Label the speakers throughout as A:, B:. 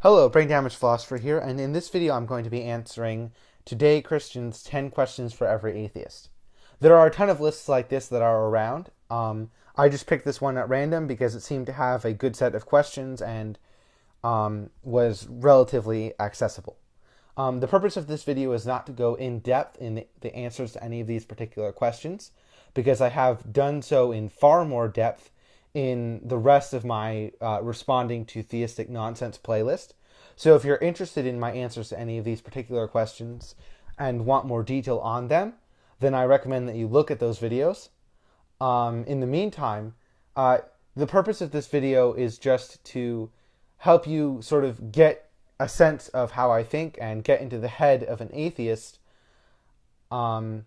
A: Hello, Brain Damage Philosopher here, and in this video I'm going to be answering Today Christians 10 Questions for Every Atheist. There are a ton of lists like this that are around. I just picked this one at random because it seemed to have a good set of questions and was relatively accessible. The purpose of this video is not to go in depth in the answers to any of these particular questions, because I have done so in far more depth in the rest of my Responding to Theistic Nonsense playlist. So if you're interested in my answers to any of these particular questions and want more detail on them, then I recommend that you look at those videos. In the meantime, the purpose of this video is just to help you sort of get a sense of how I think and get into the head of an atheist, in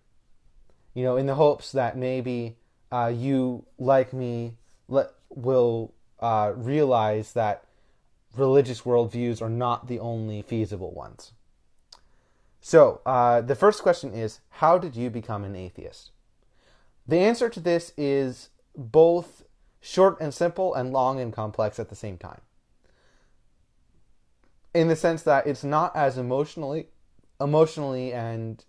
A: the hopes that maybe you, like me, will realize that religious worldviews are not the only feasible ones. So, the first question is, how did you become an atheist? The answer to this is both short and simple and long and complex at the same time. In the sense that it's not as emotionally and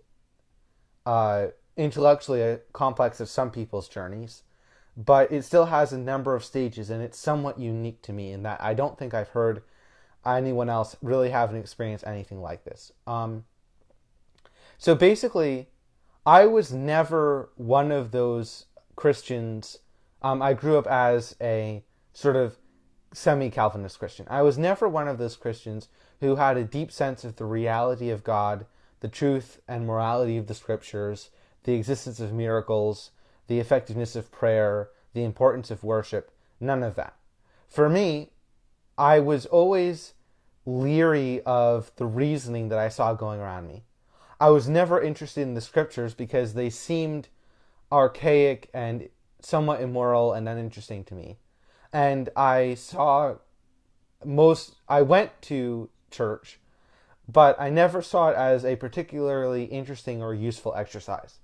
A: intellectually complex as some people's journeys, but it still has a number of stages, and it's somewhat unique to me in that I don't think I've heard anyone else really have experienced anything like this. So basically, I was never one of those Christians. I grew up as a sort of semi-Calvinist Christian. I was never one of those Christians who had a deep sense of the reality of God, the truth and morality of the scriptures, the existence of miracles, the effectiveness of prayer, the importance of worship, none of that. For me, I was always leery of the reasoning that I saw going around me. I was never interested in the scriptures because they seemed archaic and somewhat immoral and uninteresting to me. And I went to church, but I never saw it as a particularly interesting or useful exercise.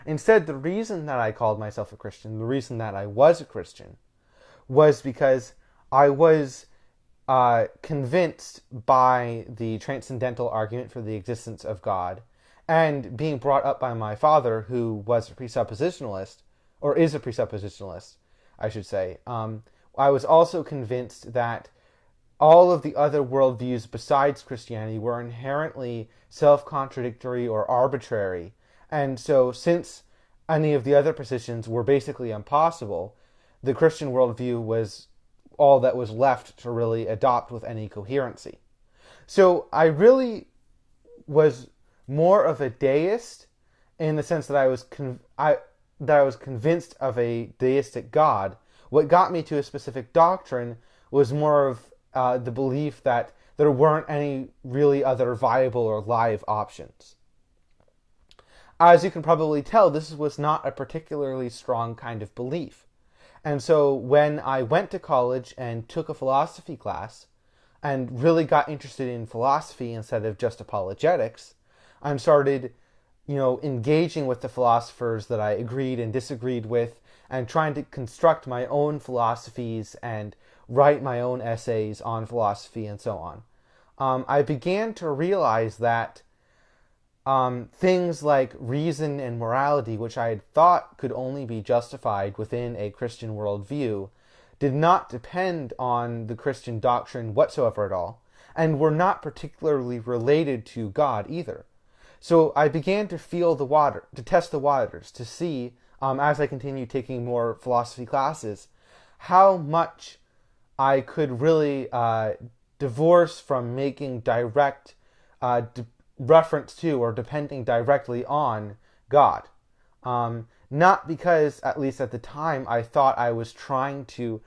A: Instead, the reason that I called myself a Christian, the reason that I was a Christian, was because I was convinced by the transcendental argument for the existence of God, and being brought up by my father, who was a presuppositionalist, or is a presuppositionalist, I should say. I was also convinced that all of the other worldviews besides Christianity were inherently self-contradictory or arbitrary. And so, since any of the other positions were basically impossible, the Christian worldview was all that was left to really adopt with any coherency. So I really was more of a deist in the sense that I was convinced of a deistic God. What got me to a specific doctrine was more of the belief that there weren't any really other viable or live options. As you can probably tell, this was not a particularly strong kind of belief. And so when I went to college and took a philosophy class and really got interested in philosophy instead of just apologetics, I started, engaging with the philosophers that I agreed and disagreed with and trying to construct my own philosophies and write my own essays on philosophy and so on. I began to realize that things like reason and morality, which I had thought could only be justified within a Christian worldview, did not depend on the Christian doctrine whatsoever at all, and were not particularly related to God either. So I began to to test the waters, to see, as I continued taking more philosophy classes, how much I could really divorce from making direct reference to or depending directly on God. Not because, at least at the time, I thought I was trying to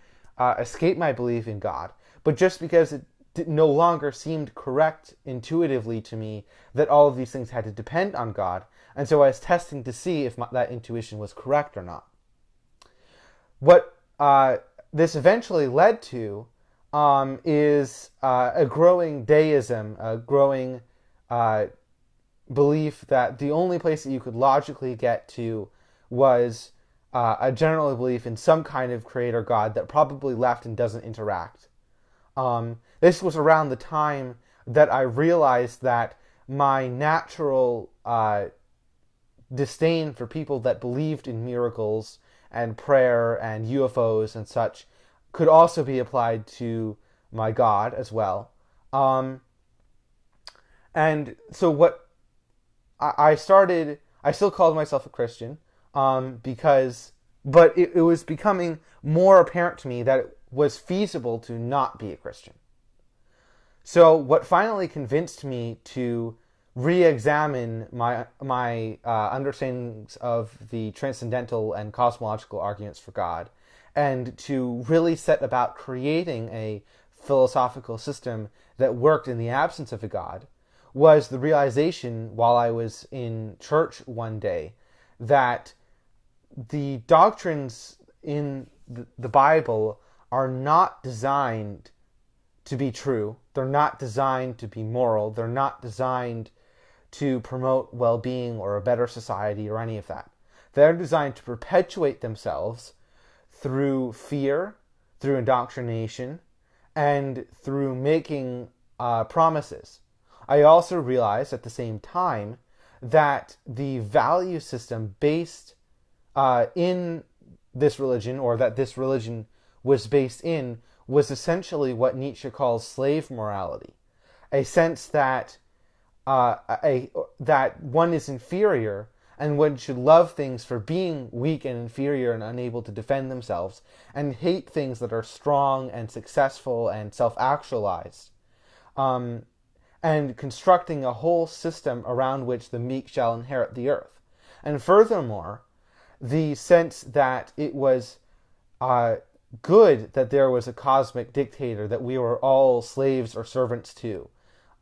A: escape my belief in God, but just because it no longer seemed correct intuitively to me that all of these things had to depend on God, and so I was testing to see if that intuition was correct or not. What this eventually led to is a growing deism, a growing belief that the only place that you could logically get to was a general belief in some kind of creator God that probably left and doesn't interact. This was around the time that I realized that my natural disdain for people that believed in miracles and prayer and UFOs and such could also be applied to my God as well. And so what I started, I still called myself a Christian, but it was becoming more apparent to me that it was feasible to not be a Christian. So what finally convinced me to re-examine my understandings of the transcendental and cosmological arguments for God, and to really set about creating a philosophical system that worked in the absence of a God, was the realization while I was in church one day that the doctrines in the Bible are not designed to be true. They're not designed to be moral. They're not designed to promote well-being or a better society or any of that. They're designed to perpetuate themselves through fear, through indoctrination, and through making promises. I also realized at the same time that the value system based in this religion, or that this religion was based in, was essentially what Nietzsche calls slave morality. A sense that that one is inferior and one should love things for being weak and inferior and unable to defend themselves, and hate things that are strong and successful and self-actualized. And constructing a whole system around which the meek shall inherit the earth. And furthermore, the sense that it was good that there was a cosmic dictator that we were all slaves or servants to,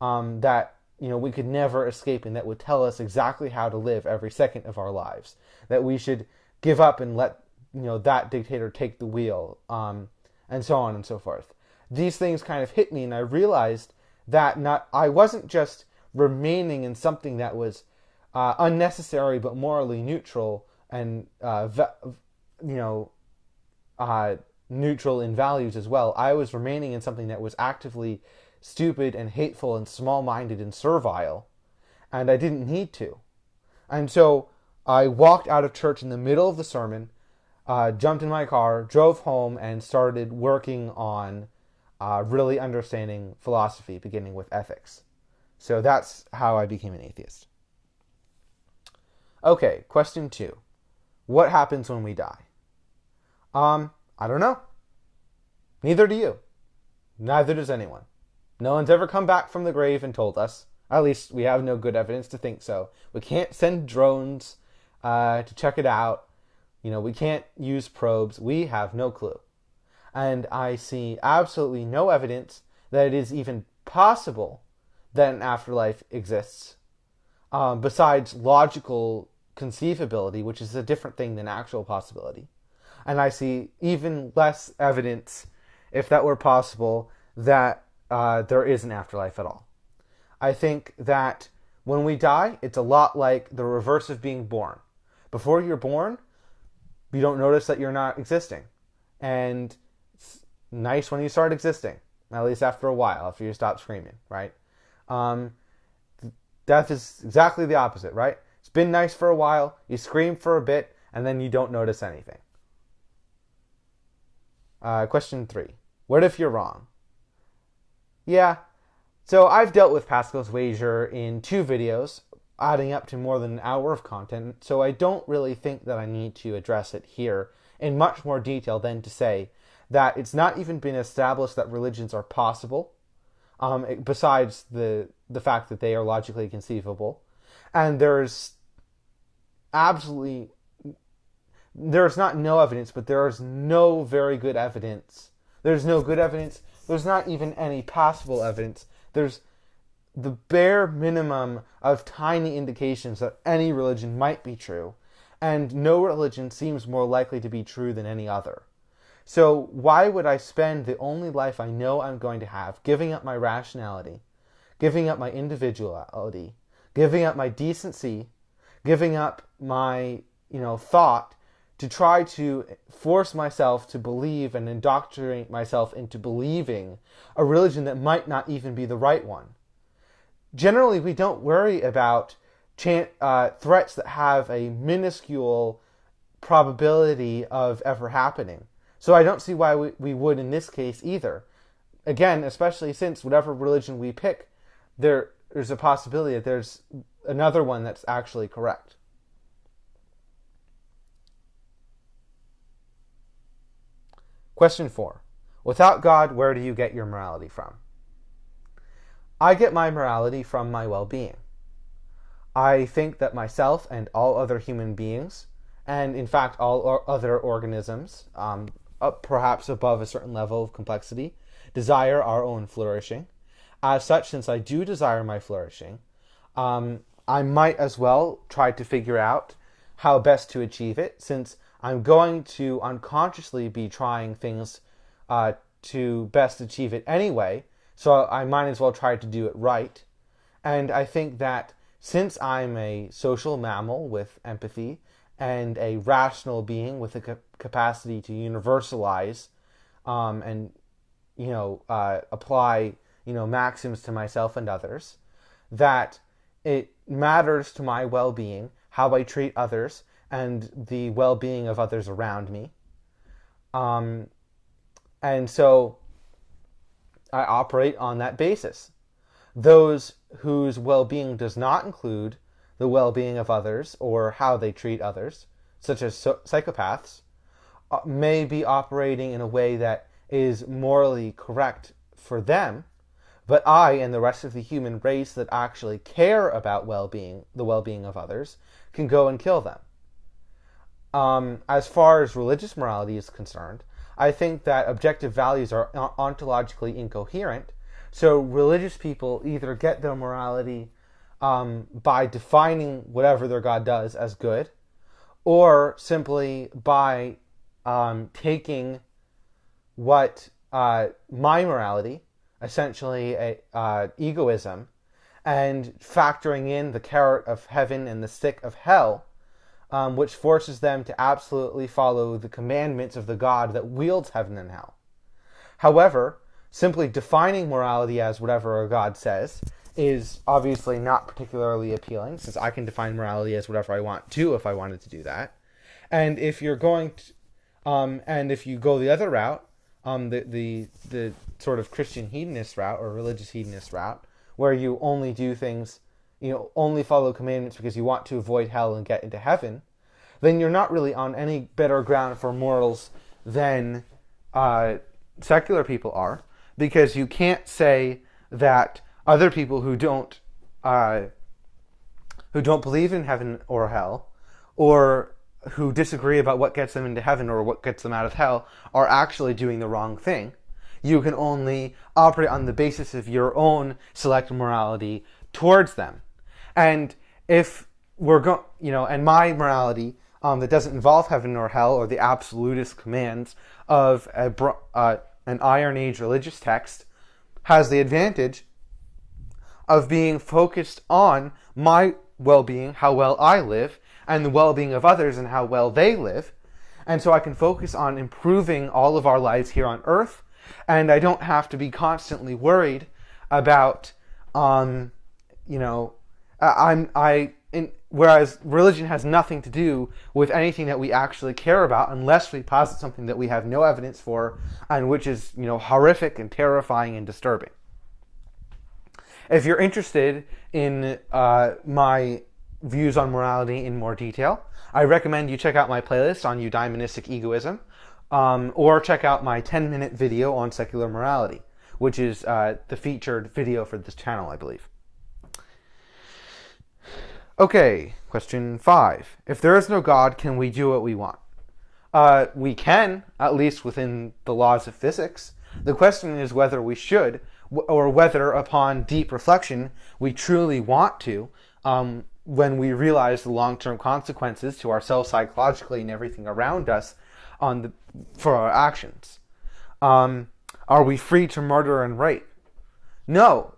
A: that we could never escape, and that would tell us exactly how to live every second of our lives. That we should give up and let that dictator take the wheel, and so on and so forth. These things kind of hit me, and I realized that I wasn't just remaining in something that was unnecessary but morally neutral and neutral in values as well. I was remaining in something that was actively stupid and hateful and small-minded and servile, and I didn't need to. And so I walked out of church in the middle of the sermon, jumped in my car, drove home, and started working on really understanding philosophy, beginning with ethics. So that's how I became an atheist. Okay, question 2. What happens when we die? I don't know. Neither do you. Neither does anyone. No one's ever come back from the grave and told us. At least we have no good evidence to think so. We can't send drones to check it out. We can't use probes. We have no clue. And I see absolutely no evidence that it is even possible that an afterlife exists, besides logical conceivability, which is a different thing than actual possibility. And I see even less evidence, if that were possible, that there is an afterlife at all. I think that when we die, it's a lot like the reverse of being born. Before you're born, you don't notice that you're not existing. And it's nice when you start existing, at least after a while, after you stop screaming, right? Death is exactly the opposite, right? It's been nice for a while, you scream for a bit, and then you don't notice anything. Question 3. What if you're wrong? Yeah, so I've dealt with Pascal's wager in 2 videos, adding up to more than an hour of content, so I don't really think that I need to address it here in much more detail than to say that it's not even been established that religions are possible, besides the fact that they are logically conceivable. And there's not no evidence, but there is no very good evidence. There's no good evidence. There's not even any possible evidence. There's the bare minimum of tiny indications that any religion might be true, and no religion seems more likely to be true than any other. So why would I spend the only life I know I'm going to have giving up my rationality, giving up my individuality, giving up my decency, giving up my thought to try to force myself to believe and indoctrinate myself into believing a religion that might not even be the right one. Generally, we don't worry about threats that have a minuscule probability of ever happening. So I don't see why we would in this case either. Again, especially since whatever religion we pick, there's a possibility that there's another one that's actually correct. Question 4. Without God, where do you get your morality from? I get my morality from my well-being. I think that myself and all other human beings, and in fact all other organisms, perhaps above a certain level of complexity, desire our own flourishing. As such, since I do desire my flourishing, I might as well try to figure out how best to achieve it, since I'm going to unconsciously be trying things to best achieve it anyway, so I might as well try to do it right. And I think that since I'm a social mammal with empathy and a rational being with a capacity to universalize and apply maxims to myself and others, that it matters to my well-being how I treat others and the well-being of others around me. And so I operate on that basis. Those whose well-being does not include the well-being of others or how they treat others, such as psychopaths, may be operating in a way that is morally correct for them, but I and the rest of the human race that actually care about the well-being of others, can go and kill them. As far as religious morality is concerned, I think that objective values are ontologically incoherent. So religious people either get their morality by defining whatever their God does as good, or simply by taking what my morality, essentially egoism, and factoring in the carrot of heaven and the stick of hell, which forces them to absolutely follow the commandments of the God that wields heaven and hell. However, simply defining morality as whatever a God says is obviously not particularly appealing, since I can define morality as whatever I want to if I wanted to do that. And if you're going to, and if you go the other route, the sort of Christian hedonist route or religious hedonist route, where you only do things, only follow commandments because you want to avoid hell and get into heaven, then you're not really on any better ground for morals than secular people are, because you can't say that other people who don't believe in heaven or hell, or who disagree about what gets them into heaven or what gets them out of hell, are actually doing the wrong thing. You can only operate on the basis of your own selective morality towards them. And if we're and my morality that doesn't involve heaven or hell or the absolutist commands of an Iron Age religious text, has the advantage of being focused on my well-being, how well I live, and the well-being of others and how well they live. And so I can focus on improving all of our lives here on earth, and I don't have to be constantly worried about, whereas religion has nothing to do with anything that we actually care about unless we posit something that we have no evidence for and which is, horrific and terrifying and disturbing. If you're interested in my views on morality in more detail, I recommend you check out my playlist on eudaimonistic egoism, or check out my 10-minute video on secular morality, which is the featured video for this channel, I believe. Okay, question 5. If there is no God, can we do what we want? We can, at least within the laws of physics. The question is whether we should, or whether upon deep reflection we truly want to, when we realize the long-term consequences to ourselves psychologically and everything around us for our actions. Are we free to murder and rape? No.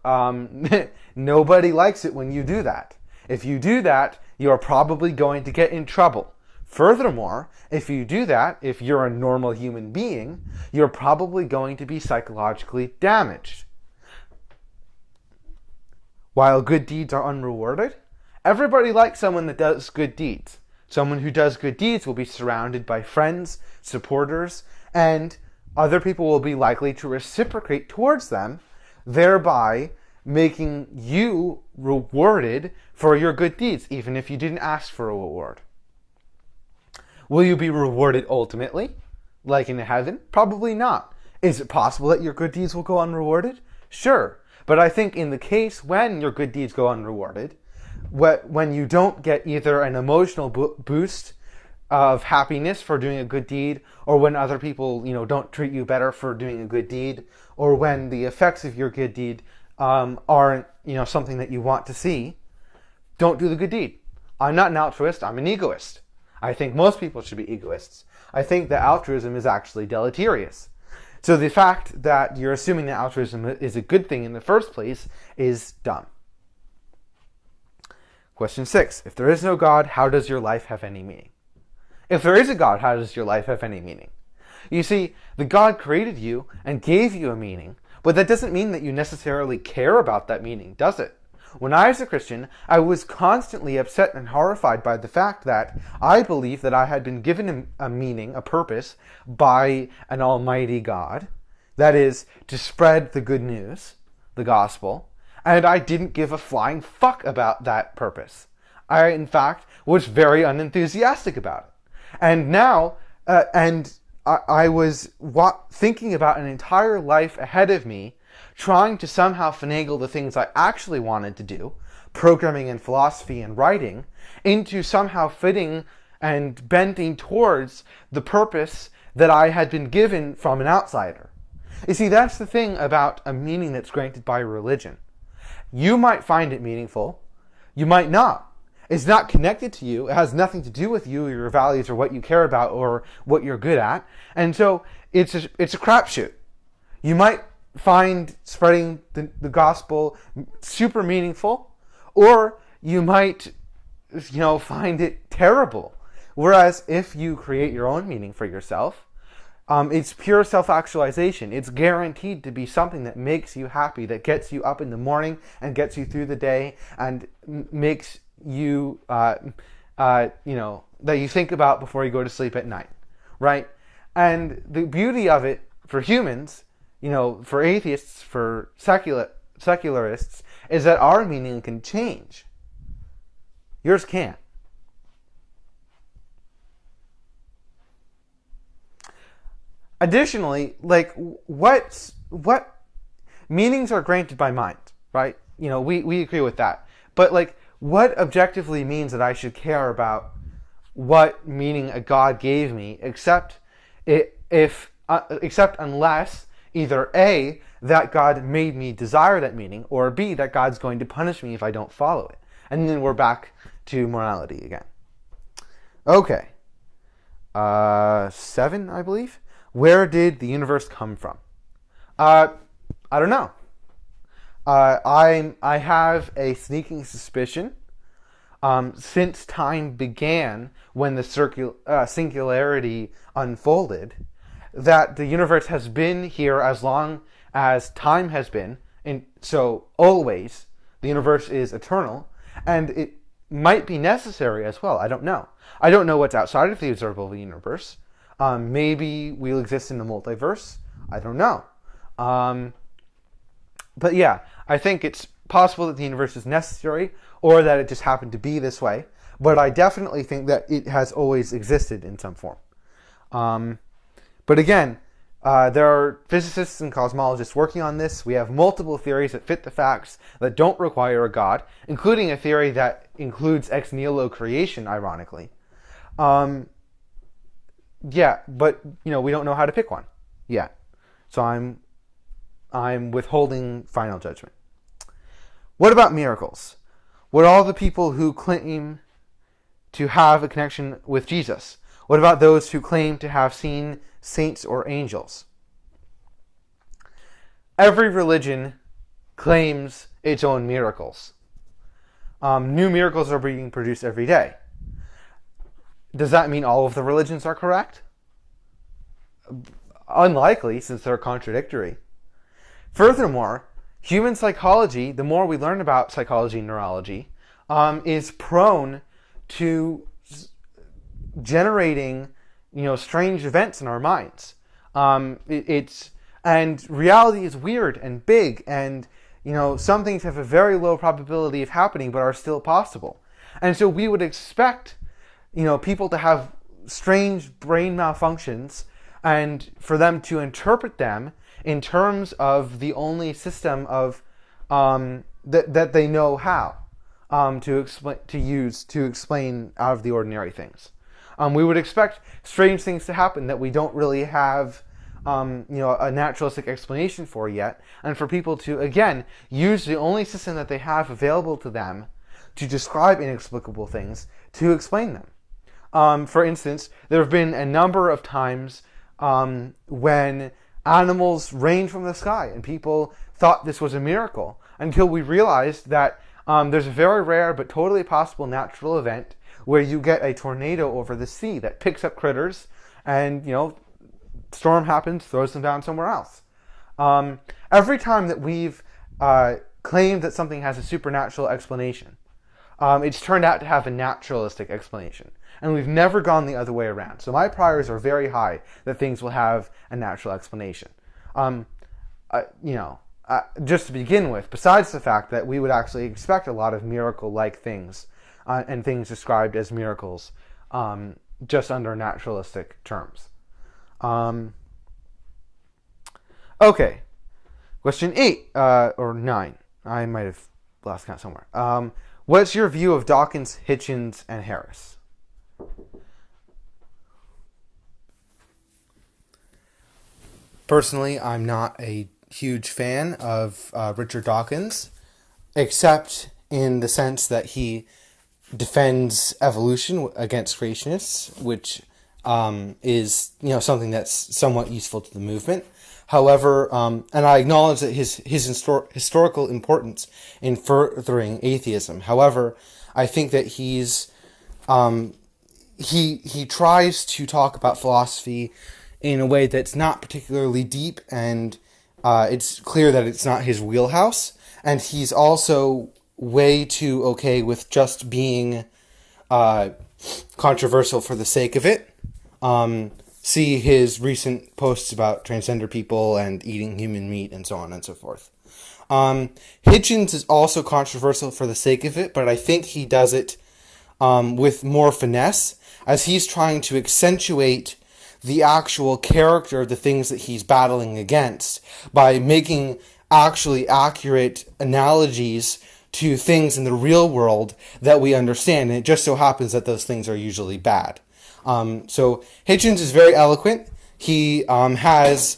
A: Nobody likes it when you do that. If you do that, you're probably going to get in trouble. Furthermore, if you do that, if you're a normal human being, you're probably going to be psychologically damaged. While good deeds are unrewarded, everybody likes someone that does good deeds. Someone who does good deeds will be surrounded by friends, supporters, and other people will be likely to reciprocate towards them, thereby making you rewarded for your good deeds, even if you didn't ask for a reward. Will you be rewarded ultimately, like in heaven? Probably not. Is it possible that your good deeds will go unrewarded? Sure. But I think in the case when your good deeds go unrewarded, when you don't get either an emotional boost of happiness for doing a good deed, or when other people, don't treat you better for doing a good deed, or when the effects of your good deed aren't, something that you want to see, don't do the good deed. I'm not an altruist, I'm an egoist. I think most people should be egoists. I think that altruism is actually deleterious. So the fact that you're assuming that altruism is a good thing in the first place is dumb. Question 6. If there is no God, how does your life have any meaning? If there is a God, how does your life have any meaning? You see, the God created you and gave you a meaning, but that doesn't mean that you necessarily care about that meaning, does it? When I was a Christian, I was constantly upset and horrified by the fact that I believed that I had been given a meaning, a purpose, by an almighty God. That is, to spread the good news, the gospel, and I didn't give a flying fuck about that purpose. I, in fact, was very unenthusiastic about it. And now, I was thinking about an entire life ahead of me, trying to somehow finagle the things I actually wanted to do, programming and philosophy and writing, into somehow fitting and bending towards the purpose that I had been given from an outsider. You see, that's the thing about a meaning that's granted by religion. You might find it meaningful, you might not. It's not connected to you, it has nothing to do with you or your values or what you care about or what you're good at, and so it's a crapshoot. You might find spreading the gospel super meaningful, or you might, find it terrible. Whereas if you create your own meaning for yourself, it's pure self-actualization. It's guaranteed to be something that makes you happy, that gets you up in the morning and gets you through the day and makes you, that you think about before you go to sleep at night, right? And the beauty of it for humans, for atheists, for secularists, is that our meaning can change. Yours can't. Additionally, what meanings are granted by mind, right? We agree with that. But what objectively means that I should care about what meaning a God gave me, except unless either A, that God made me desire that meaning, or B, that God's going to punish me if I don't follow it. And then we're back to morality again. Okay. 7, I believe. Where did the universe come from? I don't know. I have a sneaking suspicion, since time began, when the singularity unfolded, that the universe has been here as long as time has been, and so always the universe is eternal, and it might be necessary as well. I don't know. I don't know what's outside of the observable universe. Maybe we'll exist in the multiverse. I don't know. But yeah, I think it's possible that the universe is necessary, or that it just happened to be this way. But I definitely think that it has always existed in some form. But again, there are physicists and cosmologists working on this. We have multiple theories that fit the facts that don't require a God, including a theory that includes ex nihilo creation, ironically. Yeah, but we don't know how to pick one yet. So I'm withholding final judgment. What about miracles? What all the people who claim to have a connection with Jesus? What about those who claim to have seen saints or angels? Every religion claims its own miracles. New miracles are being produced every day. Does that mean all of the religions are correct? Unlikely, since they're contradictory. Furthermore, human psychology, the more we learn about psychology and neurology, is prone to generating, strange events in our minds. And reality is weird and big, and some things have a very low probability of happening, but are still possible. And so we would expect, people to have strange brain malfunctions, and for them to interpret them in terms of the only system of that they know how to explain out of the ordinary things. We would expect strange things to happen that we don't really have a naturalistic explanation for yet, and for people to again use the only system that they have available to them to describe inexplicable things to explain them. For instance, there have been a number of times when animals rained from the sky, and people thought this was a miracle until we realized that there's a very rare but totally possible natural event where you get a tornado over the sea that picks up critters, and storm happens, throws them down somewhere else. Every time that we've claimed that something has a supernatural explanation, it's turned out to have a naturalistic explanation. And we've never gone the other way around. So my priors are very high that things will have a natural explanation. Just to begin with, besides the fact that we would actually expect a lot of miracle-like things and things described as miracles just under naturalistic terms. Okay, question 8 or 9. I might have lost count somewhere. What's your view of Dawkins, Hitchens, and Harris? Personally, I'm not a huge fan of Richard Dawkins, except in the sense that he defends evolution against creationists, which is something that's somewhat useful to the movement. However, and I acknowledge that his historical importance in furthering atheism. However, I think that he tries to talk about philosophy in a way that's not particularly deep, and it's clear that it's not his wheelhouse. And he's also way too okay with just being controversial for the sake of it. See his recent posts about transgender people and eating human meat and so on and so forth. Hitchens is also controversial for the sake of it, but I think he does it with more finesse, as he's trying to accentuate the actual character of the things that he's battling against by making actually accurate analogies to things in the real world that we understand. And it just so happens that those things are usually bad. So Hitchens is very eloquent. He has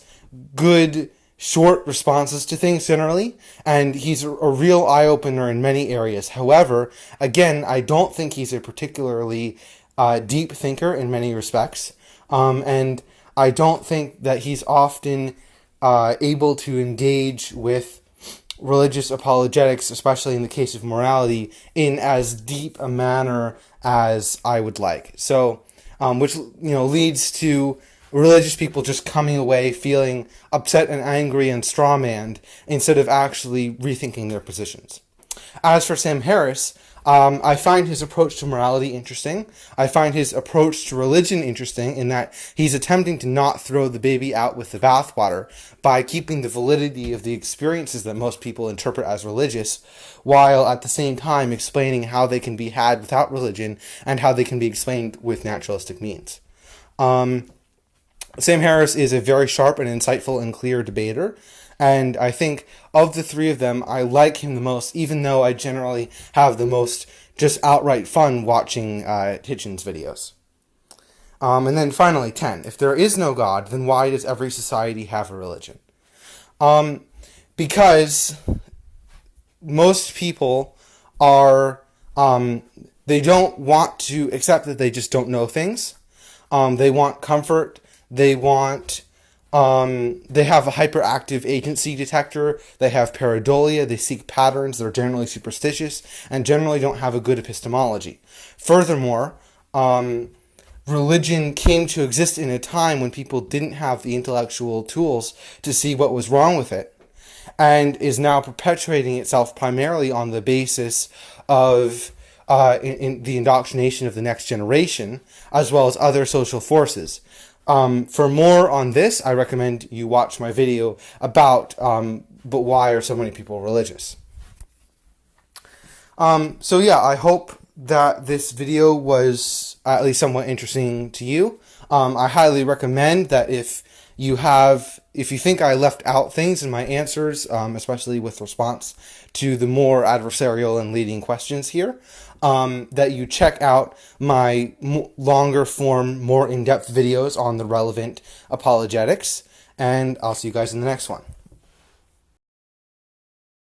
A: good short responses to things generally, and he's a real eye-opener in many areas. However, again, I don't think he's a particularly deep thinker in many respects, and I don't think that he's often able to engage with religious apologetics, especially in the case of morality, in as deep a manner as I would like. So, which leads to religious people just coming away feeling upset and angry and strawmanned instead of actually rethinking their positions. As for Sam Harris, I find his approach to morality interesting. I find his approach to religion interesting in that he's attempting to not throw the baby out with the bathwater by keeping the validity of the experiences that most people interpret as religious, while at the same time explaining how they can be had without religion and how they can be explained with naturalistic means. Sam Harris is a very sharp and insightful and clear debater, and I think of the three of them, I like him the most, even though I generally have the most just outright fun watching Hitchens' videos. And then finally, 10. If there is no God, then why does every society have a religion? Because most people are, they don't want to accept that they just don't know things. They want comfort. They want, they have a hyperactive agency detector. They have pareidolia. They seek patterns. They're generally superstitious and generally don't have a good epistemology. Furthermore, religion came to exist in a time when people didn't have the intellectual tools to see what was wrong with it, and is now perpetuating itself primarily on the basis of in the indoctrination of the next generation, as well as other social forces. For more on this, I recommend you watch my video about but why are so many people religious. So yeah, I hope that this video was at least somewhat interesting to you. I highly recommend that if you think I left out things in my answers, especially with response to the more adversarial and leading questions here, that you check out my longer form, more in-depth videos on the relevant apologetics, and I'll see you guys in the next one.